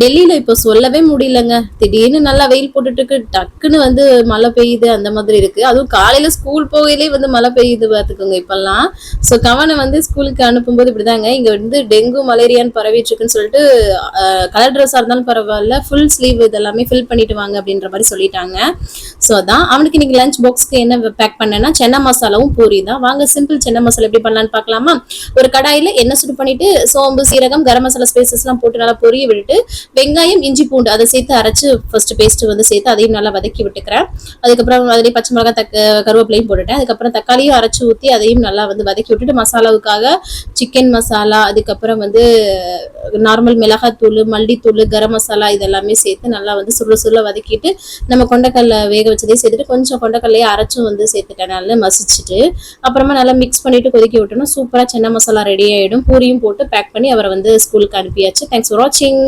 டெல்லியில இப்போ சொல்லவே முடியலங்க. திடீர்னு நல்லா வெயில் போட்டுட்டு இருக்கு. டக்குன்னு வந்து மழை பெய்யுது அந்த மாதிரி இருக்கு. அதுவும் காலையில ஸ்கூல் போகையிலே வந்து மழை பெய்யுது பார்த்துக்கோங்க இப்பல்லாம். ஸோ கவனை வந்து ஸ்கூலுக்கு அனுப்பும்போது இப்படிதாங்க. இங்க வந்து டெங்கு, மலேரியான்னு பரவிட்டு இருக்குன்னு சொல்லிட்டு கலர் ட்ரெஸ்ஸா இருந்தாலும் பரவாயில்ல, ஃபுல் ஸ்லீவ் இதெல்லாமே ஃபில் பண்ணிட்டு வாங்க அப்படின்ற மாதிரி சொல்லிட்டாங்க. ஸோ அதான் அவனுக்கு இன்னைக்கு லஞ்ச் பாக்ஸ்க்கு என்ன பேக் பண்ணேன்னா சென்னா மசாலாவும் பூரி தான். வாங்க சிம்பிள் சென்னா மசாலா எப்படி பண்ணலான்னு பார்க்கலாமா? ஒரு கடாயில எண்ணெய் சுடு பண்ணிட்டு சோம்பு, சீரகம், கரம் மசாலா ஸ்பைசஸ் எல்லாம் போட்டு நல்லா பொரிய விட்டுட்டு வெங்காயம், இஞ்சி பூண்டு அதை சேர்த்து அரைச்சு ஃபர்ஸ்ட் பேஸ்ட் வந்து சேர்த்து அதையும் நல்லா வதக்கி விட்டுக்கிறேன். அதுக்கப்புறம் அதிலே பச்சை மிளகாய், கருவேப்பிலையும் போட்டுட்டேன். அதுக்கப்புறம் தக்காளியும் அரைச்சு ஊற்றி அதையும் நல்லா வந்து வதக்கி விட்டுட்டு மசாலாவுக்காக சிக்கன் மசாலா, அதுக்கப்புறம் வந்து நார்மல் மிளகாத்தூள், மல்லித்தூள், கரம் மசாலா இதெல்லாமே சேர்த்து நல்லா வந்து சுருள சுருள வதக்கிட்டு நம்ம கொண்டைக்கல்ல வேக வச்சதே சேர்த்துட்டு கொஞ்சம் கொண்டைக்கல்லையே அரைச்சும் வந்து சேர்த்துட்டேன். நல்லா மசிச்சுட்டு அப்புறமா நல்லா மிக்ஸ் பண்ணிட்டு கொதிக்க விட்டோம்னா சூப்பரா சென்னா மசாலா ரெடி ஆயிடும். பூரியும் போட்டு பேக் பண்ணி அவரை வந்து ஸ்கூலுக்கு அனுப்பியாச்சு. தேங்க்ஸ் ஃபார் வாட்சிங்.